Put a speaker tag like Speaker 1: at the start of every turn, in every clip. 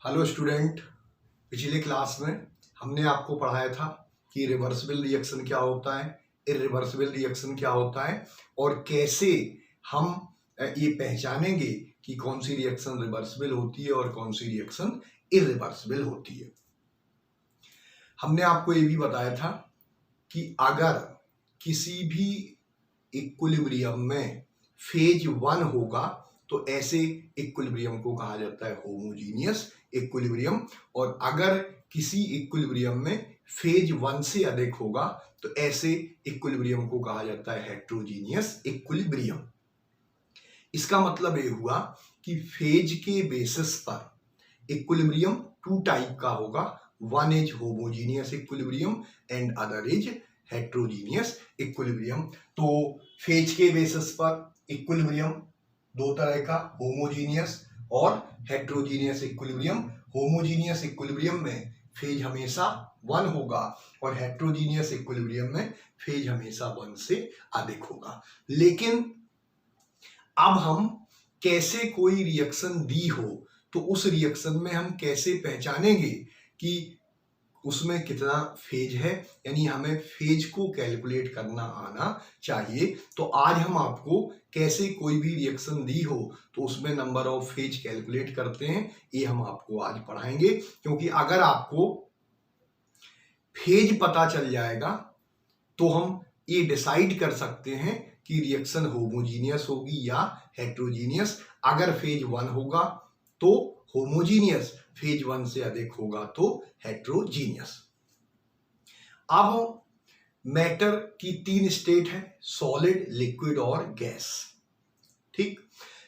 Speaker 1: Hello student. पिछले class में हमने आपको पढ़ाया था कि रिवर्सिबल रिएक्शन क्या होता है, इरिवर्सिबल रिएक्शन क्या होता है और कैसे हम ये पहचानेंगे कि कौन सी रिएक्शन रिवर्सिबल होती है और कौन सी रिएक्शन इरिवर्सिबल होती है। हमने आपको ये भी बताया था कि अगर किसी भी इक्विलिब्रियम में फेज 1 होगा तो ऐसे इक्विलिब्रियम को कहा जाता है होमोजीनियस इक्विलिब्रियम, और अगर किसी इक्विलिब्रियम में फेज 1 से अधिक होगा तो ऐसे इक्विलिब्रियम को कहा जाता है हेट्रोजीनियस इक्विलिब्रियम। इसका मतलब ये हुआ कि फेज के बेसिस पर इक्विलिब्रियम टू टाइप का होगा, one is homogeneous equilibrium and other is heterogeneous equilibrium. तो फेज के बेसिस पर इक्विलिब्रियम दो तरह का, होमोजीनियस और हेट्रोजीनियस इक्विलिब्रियम। होमोजीनियस इक्विलिब्रियम में फेज हमेशा 1 होगा और हेट्रोजीनियस इक्विलिब्रियम में फेज हमेशा 1 से अधिक होगा। लेकिन अब हम कैसे कोई रिएक्शन दी हो तो उस रिएक्शन में हम कैसे पहचानेंगे कि उसमें कितना फेज है, यानी हमें फेज को कैलकुलेट करना आना चाहिए। तो आज हम आपको कैसे कोई भी रिएक्शन दी हो तो उसमें नंबर ऑफ फेज कैलकुलेट करते हैं, ये हम आपको आज पढ़ाएंगे। क्योंकि अगर आपको फेज पता चल जाएगा तो हम ये डिसाइड कर सकते हैं कि रिएक्शन होमोजीनियस होगी या हेट्रोजीनियस। अगर फेज 1 होगा तो होमोजीनियस, फेज 1 से अधिक होगा तो हेट्रोजीनियस। अब मैटर की 3 स्टेट है, सॉलिड, लिक्विड और गैस। ठीक,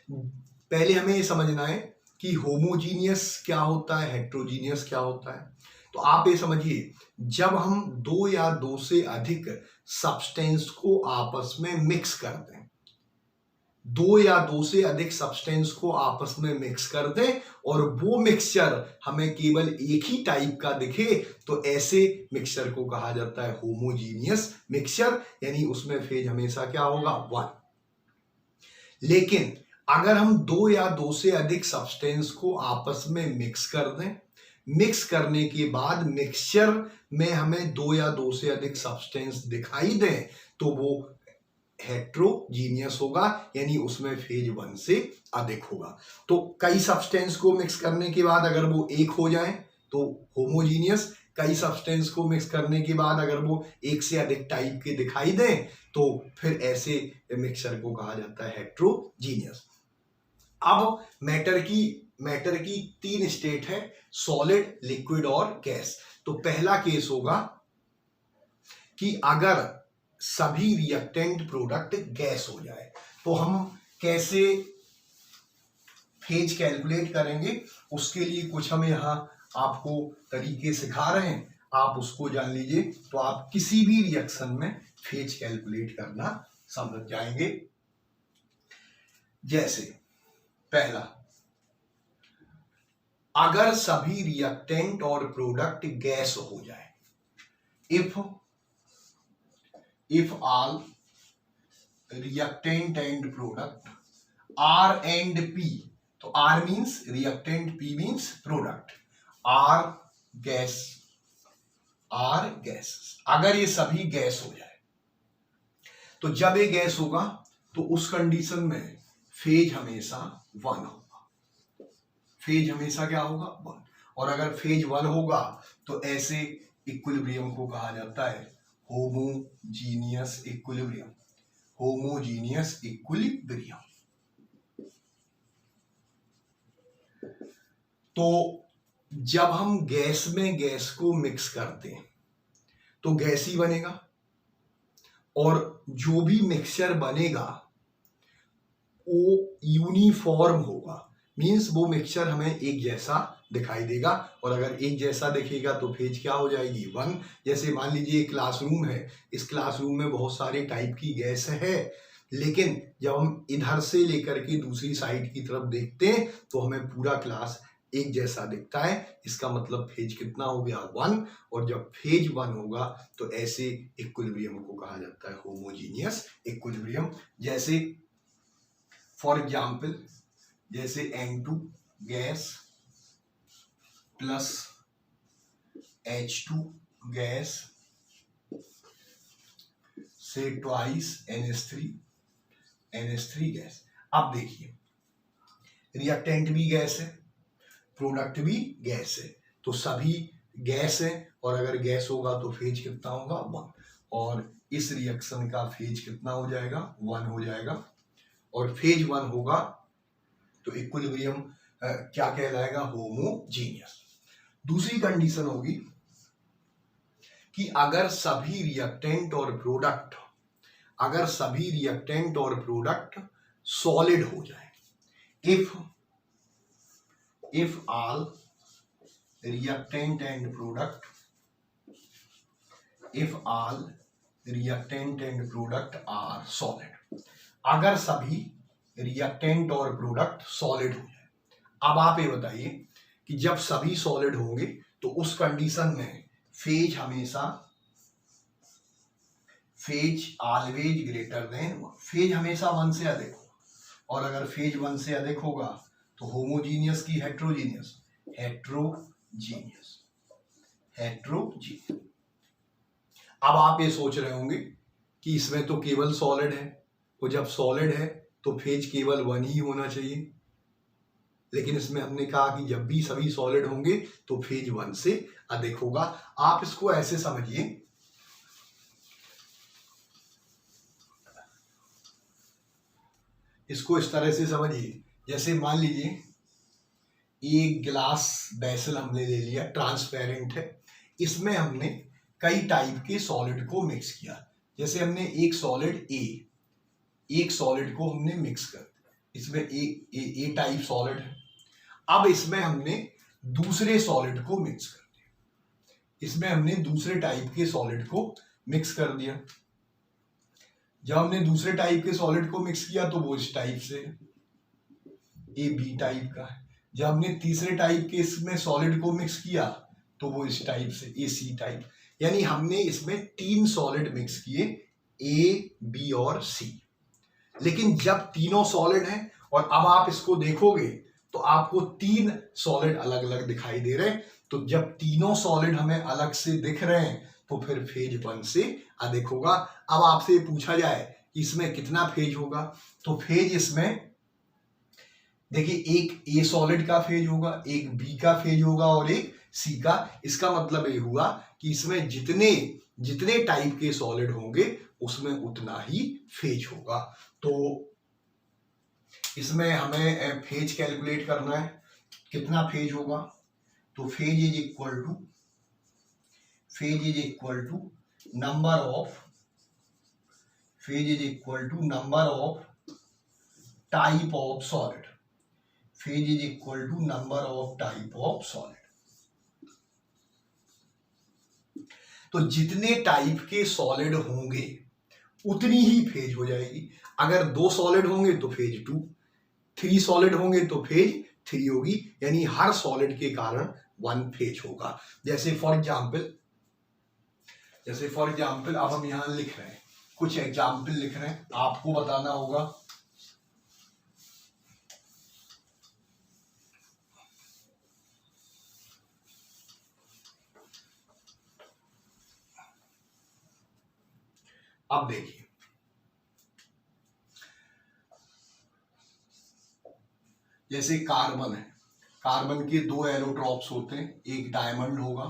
Speaker 1: पहले हमें ये समझना है कि होमोजीनियस क्या होता है, हेट्रोजीनियस क्या होता है। तो आप ये समझिए, जब हम दो या दो से अधिक सब्सटेंस को आपस में मिक्स करते हैं, दो या दो से अधिक सब्सटेंस को आपस में मिक्स कर दें और वो मिक्सचर हमें केवल एक ही टाइप का दिखे तो ऐसे मिक्सचर को कहा जाता है होमोजीनियस मिक्सचर, यानी उसमें फेज हमेशा क्या होगा, 1। लेकिन अगर हम दो या दो से अधिक सब्सटेंस को आपस में मिक्स कर दें, मिक्स करने के बाद मिक्सचर में हमें दो या दो से अधिक सब्सटेंस दिखाई दें तो वो हेट्रोजीनियस होगा, यानी उसमें फेज 1 से अधिक होगा। तो कई सब्सटेंस को मिक्स करने के बाद अगर वो एक हो जाए तो होमोजीनियस, कई सब्सटेंस को मिक्स करने के बाद अगर वो एक से अधिक टाइप के दिखाई दें तो फिर ऐसे मिक्सचर को कहा जाता है हेट्रोजीनियस। अब मैटर की 3 स्टेट है, सॉलिड, लिक्विड और गैस। तो पहला केस होगा कि अगर सभी रिएक्टेंट प्रोडक्ट गैस हो जाए तो हम कैसे फेज कैलकुलेट करेंगे, उसके लिए कुछ हम यहाँ आपको तरीके सिखा रहे हैं, आप उसको जान लीजिए तो आप किसी भी रिएक्शन में फेज कैलकुलेट करना समझ जाएंगे। जैसे पहला, अगर सभी रिएक्टेंट और प्रोडक्ट गैस हो जाए, if all reactant and product R and P, तो R means reactant, P means product, R gas, अगर ये सभी गैस हो जाए तो जब ये गैस होगा तो उस कंडीशन में फेज हमेशा 1 होगा, फेज हमेशा क्या होगा, 1। और अगर फेज 1 होगा तो ऐसे इक्विलिब्रियम को कहा जाता है होमोजीनियस इक्विलिब्रियम, होमोजीनियस इक्विलिब्रियम। तो जब हम गैस में गैस को मिक्स करते हैं तो गैस ही बनेगा और जो भी मिक्सचर बनेगा वो यूनिफॉर्म होगा, मींस वो मिक्सचर हमें एक जैसा दिखाई देगा। और अगर एक जैसा दिखेगा तो फेज क्या हो जाएगी, 1। जैसे मान लीजिए एक क्लासरूम है, इस क्लासरूम में बहुत सारे टाइप की गैस है, लेकिन जब हम इधर से लेकर के दूसरी साइड की तरफ देखते हैं तो हमें पूरा क्लास एक जैसा दिखता है, इसका मतलब फेज कितना हो गया, 1। और जब फेज 1 होगा तो ऐसे इक्विलिब्रियम को कहा जाता है होमोजीनियस इक्विलिब्रियम। जैसे फॉर एग्जाम्पल, जैसे N2 gas plus H2 gas से ट्वाइस NH3 गैस। अब देखिए रिएक्टेंट भी गैस है, प्रोडक्ट भी गैस है, तो सभी गैस है, और अगर गैस होगा तो फेज कितना होगा 1, और इस रिएक्शन का फेज कितना हो जाएगा 1 हो जाएगा, और फेज 1 होगा तो इक्विलिब्रियम क्या कहलाएगा होमोजीनियस। दूसरी कंडीशन होगी कि अगर सभी रिएक्टेंट और प्रोडक्ट सॉलिड हो जाए, if all reactant and product are solid, अगर सभी रिएक्टेंट और प्रोडक्ट सॉलिड हो जाए। अब आप ये बताइए कि जब सभी सॉलिड होंगे तो उस कंडीशन में phase always greater than 1, phase हमेशा 1 से अधिक होगा, और अगर फेज 1 से अधिक होगा तो होमोजीनियस की हेट्रोजीनियस। अब आप ये सोच रहे होंगे कि इसमें तो केवल सॉलिड है, तो जब सॉलिड है तो फेज केवल 1 ही होना चाहिए, लेकिन इसमें हमने कहा कि जब भी सभी सॉलिड होंगे तो फेज 1 से अधिक होगा। आप इसको ऐसे समझिए, इसको इस तरह से समझिए, जैसे मान लीजिए एक गिलास बेसल हमने ले लिया, ट्रांसपेरेंट है, इसमें हमने कई टाइप के सॉलिड को मिक्स किया। जैसे हमने एक सॉलिड को हमने मिक्स कर दिया, इसमें ए टाइप सॉलिड है। अब इसमें हमने दूसरे सॉलिड को मिक्स कर दिया, इसमें हमने दूसरे टाइप के सॉलिड को मिक्स कर दिया। जब हमने दूसरे टाइप के सॉलिड को मिक्स किया तो वो इस टाइप से ए बी टाइप का है। जब हमने तीसरे टाइप के इसमें सॉलिड को मिक्स किया तो वो इस टाइप से ए सी टाइप। यानी हमने इसमें 3 सॉलिड मिक्स किए, ए बी और सी। लेकिन जब तीनों सॉलिड हैं और अब आप इसको देखोगे तो आपको 3 सॉलिड अलग अलग दिखाई दे रहे हैं। तो जब तीनों सॉलिड हमें अलग से दिख रहे हैं तो फिर फेज 1 से अधिक होगा। अब आपसे पूछा जाए कि इसमें कितना फेज होगा, तो फेज इसमें देखिए एक ए सॉलिड का फेज होगा, एक बी का फेज होगा और एक सी का। इसका मतलब ये हुआ कि इसमें जितने टाइप के सॉलिड होंगे उसमें उतना ही फेज होगा। तो इसमें हमें फेज कैलकुलेट करना है, कितना फेज होगा, तो phase is equal to number of type of solid. Phase is equal to number of type of solid. तो जितने टाइप के सॉलिड होंगे उतनी ही फेज हो जाएगी। अगर 2 सॉलिड होंगे तो फेज 2, 3 सॉलिड होंगे तो फेज 3 होगी, यानी हर सॉलिड के कारण 1 फेज होगा। जैसे फॉर एग्जाम्पल अब हम यहां लिख रहे हैं, कुछ एग्जाम्पल लिख रहे हैं, आपको बताना होगा। अब देखिए जैसे कार्बन है, कार्बन के 2 एलोट्रॉप्स होते हैं, एक डायमंड होगा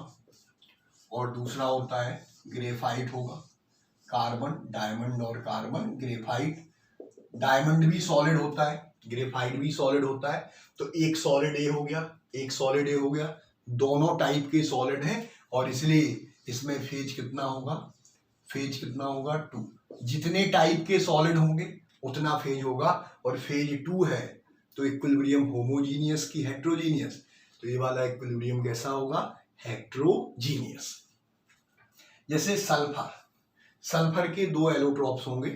Speaker 1: और दूसरा होता है ग्रेफाइट होगा। कार्बन डायमंड और कार्बन ग्रेफाइट। डायमंड भी सॉलिड होता है, ग्रेफाइट भी सॉलिड होता है। तो एक सॉलिड ए हो गया, दोनों टाइप के सॉलिड हैं और इसलिए इसमें फेज कितना होगा 2। जितने टाइप के सॉलिड होंगे उतना फेज होगा, और फेज 2 है तो इक्विलिब्रियम होमोजीनियस की हेट्रोजीनियस। तो ये वाला इक्विलिब्रियम कैसा होगा, हेट्रोजीनियस। जैसे सल्फर के 2 एलोट्रॉप्स होंगे,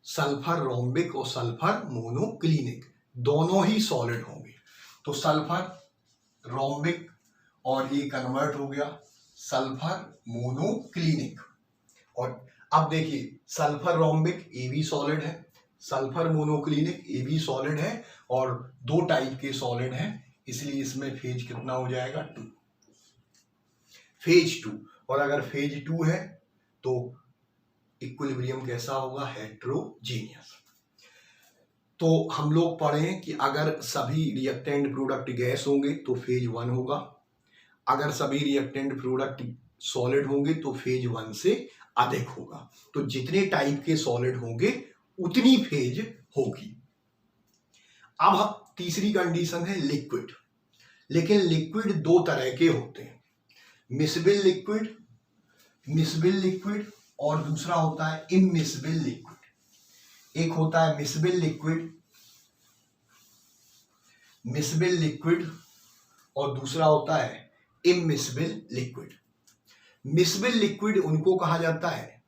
Speaker 1: सल्फर रोम्बिक और सल्फर मोनोक्लिनिक, दोनों ही सॉलिड होंगे। तो सल्फर रोम्बिक और ये कन्वर्ट हो गया सल्फर मोनोक्लिनिक। और अब देखिए सल्फर रोम्बिक ए भी सॉलिड है, सल्फर मोनोक्लिनिक ए भी सॉलिड है, और 2 टाइप के सॉलिड हैं, इसलिए इसमें फेज कितना हो जाएगा 2, फेज 2। और अगर फेज 2 है तो इक्विलिब्रियम कैसा होगा, हेट्रोजीनियस। तो हम लोग पढ़े कि अगर सभी रिएक्टेंट प्रोडक्ट गैस होंगे तो फेज 1 होगा, अगर सभी रिएक्टेंट प्रोडक्ट सॉलिड होंगे तो फेज 1 से अधिक होगा। तो जितने टाइप के सॉलिड होंगे उतनी फेज होगी। अब तीसरी कंडीशन है लिक्विड, लेकिन लिक्विड दो तरह के होते हैं, मिसबिल लिक्विड, मिसबिल लिक्विड, और दूसरा होता है इमिसबिल लिक्विड। एक होता है मिसबिल लिक्विड, मिसबिल लिक्विड, और दूसरा होता है इमिसबिल लिक्विड। मिसबिल लिक्विड उनको कहा जाता है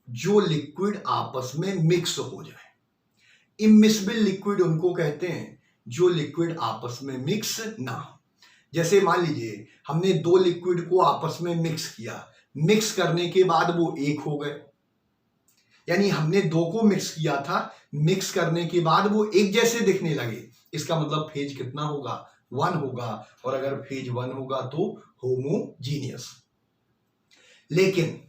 Speaker 1: जो लिक्विड आपस में मिक्स हो जाए, इमिसबिल लिक्विड उनको कहते हैं जो लिक्विड आपस में मिक्स ना हो। जैसे मान लीजिए हमने दो लिक्विड को आपस में मिक्स किया, मिक्स करने के बाद वो एक हो गए, यानी हमने दो को मिक्स किया था, मिक्स करने के बाद वो एक जैसे दिखने लगे, इसका मतलब फेज कितना होगा, 1 होगा। और अगर फेज 1 होगा तो होमोजीनियस। लेकिन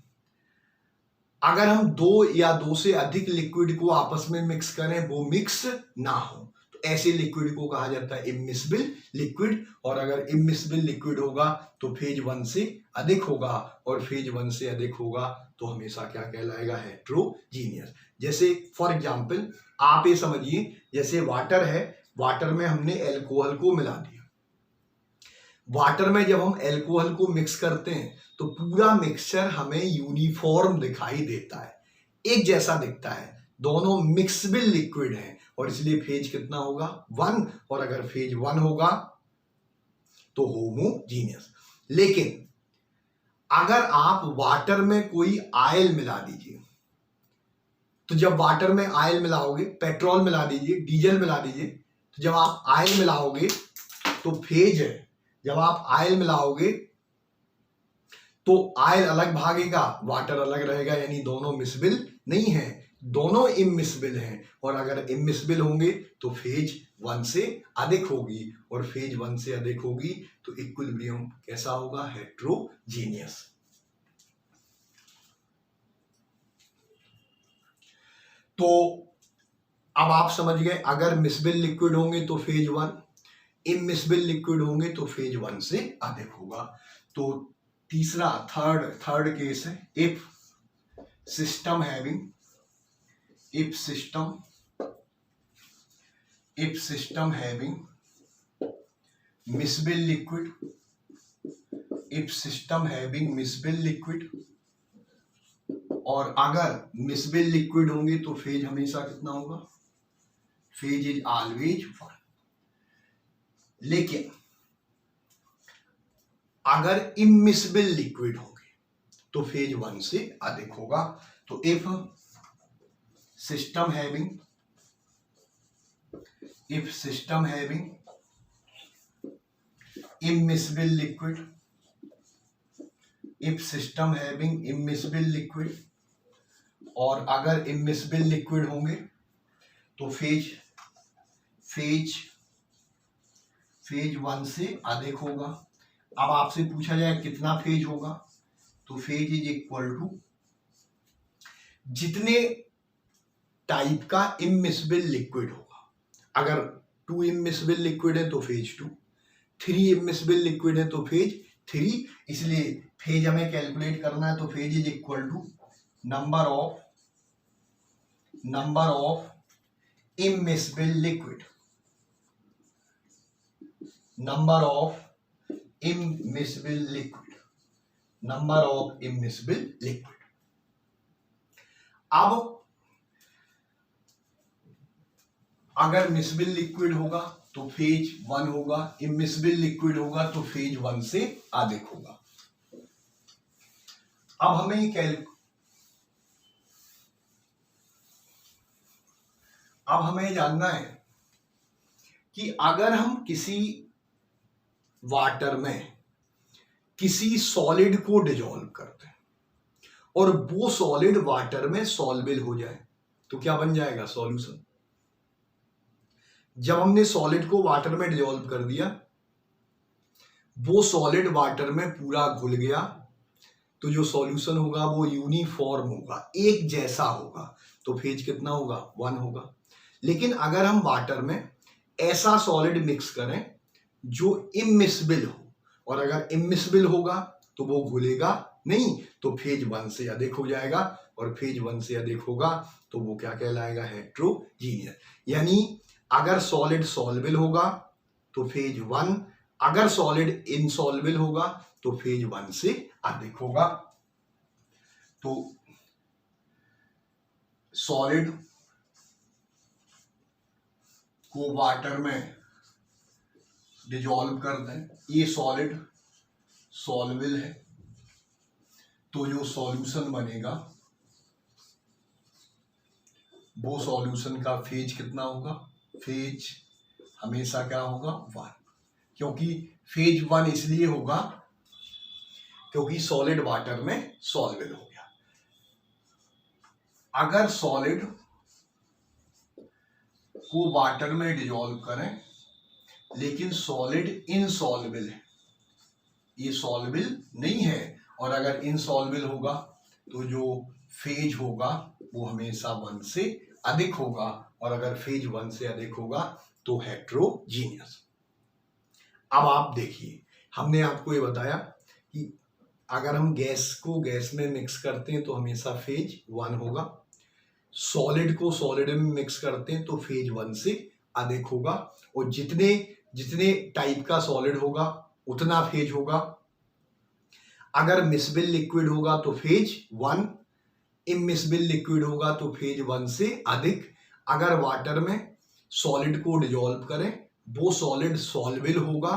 Speaker 1: अगर हम दो या दो से अधिक लिक्विड को आपस में मिक्स करें, वो मिक्स ना हो, तो ऐसे लिक्विड को कहा जाता है इमिसबिल लिक्विड। और अगर इमिसबिल लिक्विड होगा तो फेज 1 से अधिक होगा, और फेज 1 से अधिक होगा तो हमेशा क्या कहलाएगा, हेट्रोजीनियस। जैसे फॉर एग्जांपल आप ये समझिए, जैसे वाटर है, वाटर में हमने एल्कोहल को मिला दिया, वाटर में जब हम एल्कोहल को मिक्स करते हैं तो पूरा मिक्सचर हमें यूनिफॉर्म दिखाई देता है, एक जैसा दिखता है, दोनों मिक्सबिल लिक्विड हैं, और इसलिए फेज कितना होगा, 1। और अगर फेज 1 होगा तो होमोजीनियस। लेकिन अगर आप वाटर में कोई आयल मिला दीजिए, तो जब वाटर में आयल मिलाओगे, पेट्रोल मिला दीजिए, डीजल मिला दीजिए, तो जब आप आयल मिलाओगे तो फेज है, जब आप आयल मिलाओगे तो आयल अलग भागेगा, वाटर अलग रहेगा, यानी दोनों मिसबिल नहीं है, दोनों इमिसबिल हैं। और अगर इमिसबिल होंगे तो फेज 1 से अधिक होगी, और फेज 1 से अधिक होगी तो इक्विलिब्रियम कैसा होगा, हेट्रोजीनियस। तो अब आप समझ गए, अगर मिसबिल लिक्विड होंगे तो फेज 1, इमिसबिल लिक्विड होंगे तो फेज 1 से अधिक होगा। तो तीसरा थर्ड केस है, if system having miscible liquid, if system having miscible liquid, और अगर मिसबिल लिक्विड होंगे तो फेज हमेशा कितना होगा, फेज इज ऑलवेज 1। लेकिन अगर इमिसबिल लिक्विड होंगे तो फेज 1 से अधिक होगा। तो if system having immiscible liquid, if system having immiscible liquid, और अगर immiscible liquid होंगे तो फेज 1 से अधिक होगा। अब आपसे पूछा जाए कितना फेज होगा, तो फेज इज इक्वल टू जितने टाइप का इमिसबिल लिक्विड होगा। अगर 2 इमिसबिल लिक्विड है तो फेज 2, 3 इमिसबिल लिक्विड है तो फेज 3। इसलिए फेज हमें कैलकुलेट करना है, तो phase is equal to number of immiscible liquid, number of immiscible liquid. अब अगर मिसबिल लिक्विड होगा तो फेज 1 होगा, इमिसबिल लिक्विड होगा तो फेज 1 से अधिक होगा। अब हमें जानना है कि अगर हम किसी वाटर में किसी सॉलिड को डिसॉल्व करते हैं और वो सॉलिड वाटर में सॉल्युबल हो जाए तो क्या बन जाएगा, सॉल्यूशन। जब हमने सॉलिड को वाटर में डिसॉल्व कर दिया, वो सॉलिड वाटर में पूरा घुल गया, तो जो सॉल्यूशन होगा वो यूनिफॉर्म होगा, एक जैसा होगा, तो फेज कितना होगा? 1 होगा। लेकिन अगर हम वाटर में ऐसा सॉलिड मिक्स करें जो इमिसिबल हो, और अगर इमिसिबल होगा तो वो घुलेगा नहीं, तो फेज 1 से अधिक हो जाएगा, और फेज 1 से अधिक होगा तो वो क्या कहलाएगा? हेट्रोजीनियस। यानी अगर सॉलिड सॉल्युबल होगा तो फेज 1, अगर सॉलिड इनसॉल्युबल होगा तो फेज 1 से अधिक होगा। तो सॉलिड को वाटर में डिसॉल्व कर दें, ये सॉलिड सॉल्युबल है, तो जो सॉल्यूशन बनेगा वो सॉल्यूशन का फेज कितना होगा? फेज हमेशा क्या होगा? 1। क्योंकि फेज 1 इसलिए होगा क्योंकि सॉलिड वाटर में सॉल्युबल हो गया। अगर सॉलिड को वाटर में डिसॉल्व करें लेकिन सॉलिड इनसॉल्युबल है, ये सॉल्युबल नहीं है, और अगर इनसॉल्युबल होगा तो जो फेज होगा वो हमेशा 1 से अधिक होगा, और अगर फेज 1 से अधिक होगा तो हेट्रोजीनियस। अब आप देखिए, हमने आपको ये बताया कि अगर हम गैस को गैस में मिक्स करते हैं तो हमेशा फेज 1 होगा, सॉलिड को सॉलिड में मिक्स करते हैं तो फेज 1 से अधिक होगा, और जितने जितने टाइप का सॉलिड होगा उतना फेज होगा। अगर मिसबिल लिक्विड होगा तो फेज 1, इमिसबिल लिक्विड होगा तो फेज 1 से अधिक। अगर वाटर में सॉलिड को डिसॉल्व करें, वो सॉलिड सॉल्युबल होगा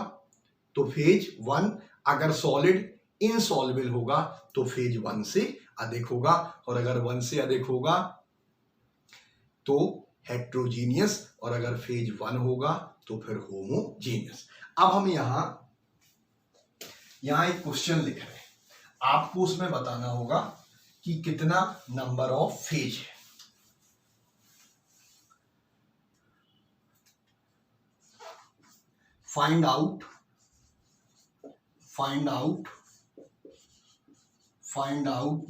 Speaker 1: तो फेज 1, अगर सॉलिड इनसॉल्युबल होगा तो फेज 1 से अधिक होगा, और अगर 1 से अधिक होगा तो हेट्रोजीनियस, और अगर फेज 1 होगा तो फिर होमोजीनियस। अब हम यहां एक क्वेश्चन लिख रहे हैं, आपको उसमें बताना होगा कि कितना नंबर ऑफ फेज है। Find out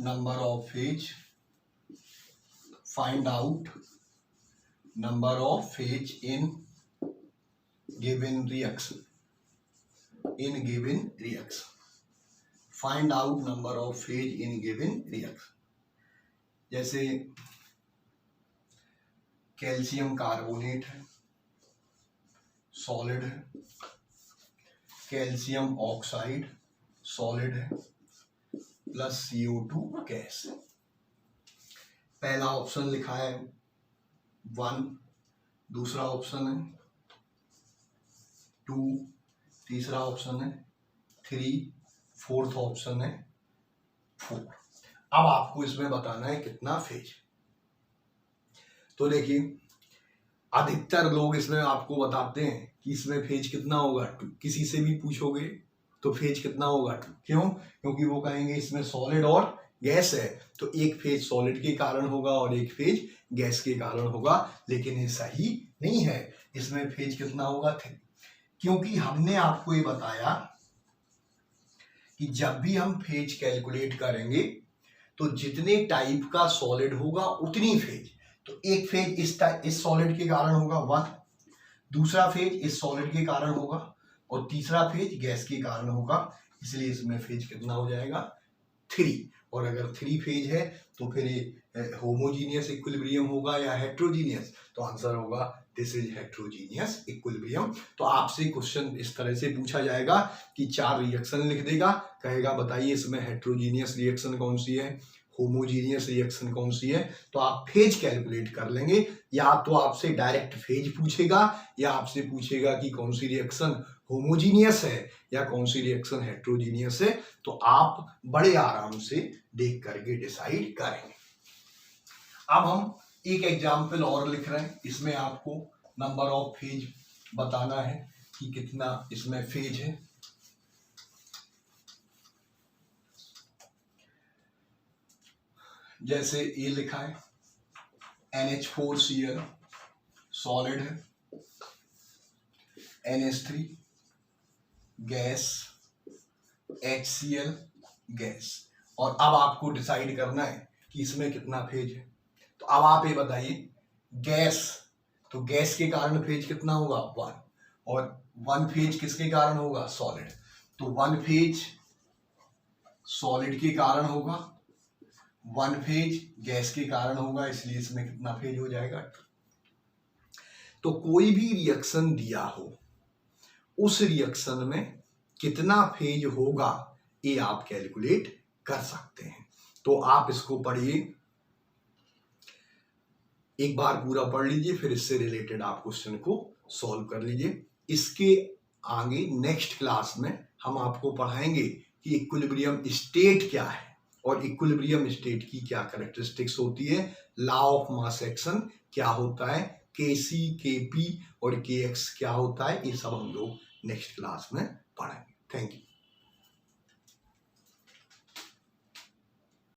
Speaker 1: number of phase, find out number of phase in given reaction, find out number of phase in given reaction. जैसे कैल्शियम कार्बोनेट है, सॉलिड है, कैल्शियम ऑक्साइड सॉलिड है, प्लस CO2 गैस है। पहला option लिखा है 1, दूसरा option है 2, तीसरा ऑप्शन है 3, फोर्थ ऑप्शन है 4। अब आपको इसमें बताना है कितना फेज। तो देखिए, अधिकतर लोग इसमें आपको बताते हैं कि इसमें फेज कितना होगा 2। किसी से भी पूछोगे तो फेज कितना होगा 2। क्यों? क्योंकि वो कहेंगे इसमें सॉलिड और गैस है, तो एक फेज सॉलिड के कारण होगा और एक फेज गैस के कारण होगा, लेकिन ये सही नहीं है। इसमें फेज कितना होगा 3, क्योंकि हमने आपको ये बताया कि जब भी हम फेज कैलकुलेट करेंगे तो जितने टाइप का सॉलिड होगा उतनी फेज। तो एक फेज इस सॉलिड के कारण होगा 1, दूसरा फेज इस सॉलिड के कारण होगा, और तीसरा फेज गैस के कारण होगा। इसलिए इसमें फेज कितना हो जाएगा 3। और अगर 3 फेज है तो फिर ये होमोजीनियस इक्विलिब्रियम होगा या हेट्रोजीनियस? तो आंसर होगा दिस इज हेट्रोजीनियस इक्विलिब्रियम। तो आपसे क्वेश्चन इस तरह से पूछा जाएगा कि 4 रिएक्शन लिख देगा, कहेगा बताइए इसमें हेट्रोजीनियस रिएक्शन कौन सी है, होमोजीनियस रिएक्शन कौन सी है। तो आप फेज कैलकुलेट कर लेंगे, या तो आपसे डायरेक्ट फेज पूछेगा या आपसे पूछेगा कि कौन सी रिएक्शन होमोजीनियस है या कौन सी रिएक्शन हेट्रोजीनियस है। तो आप बड़े आराम से देख करके डिसाइड करेंगे। अब हम एक एग्जाम्पल और लिख रहे हैं, इसमें आपको नंबर ऑफ फेज बताना है कि कितना इसमें फेज है। जैसे ये लिखा है NH4Cl सॉलिड है, NH3 गैस, HCl गैस। और अब आपको डिसाइड करना है कि इसमें कितना फेज है। तो अब आप ये बताइए, गैस, तो गैस के कारण फेज कितना होगा 1, और 1 फेज किसके कारण होगा सॉलिड, तो 1 फेज सॉलिड के कारण होगा, 1 फेज गैस के कारण होगा, इसलिए इसमें कितना फेज हो जाएगा। तो कोई भी रिएक्शन दिया हो, उस रिएक्शन में कितना फेज होगा ये आप कैलकुलेट कर सकते हैं। तो आप इसको पढ़िए, एक बार पूरा पढ़ लीजिए, फिर इससे रिलेटेड आप क्वेश्चन को सॉल्व कर लीजिए। इसके आगे नेक्स्ट क्लास में हम आपको पढ़ाएंगे कि इक्विलिब्रियम स्टेट क्या है और इक्विलिब्रियम स्टेट की क्या कैरेक्टरिस्टिक्स होती है, लॉ ऑफ मास एक्शन क्या होता है, Kc, Kp और Kx क्या होता है, ये सब हम लोग नेक्स्ट क्लास में पढ़ेंगे। Thank you.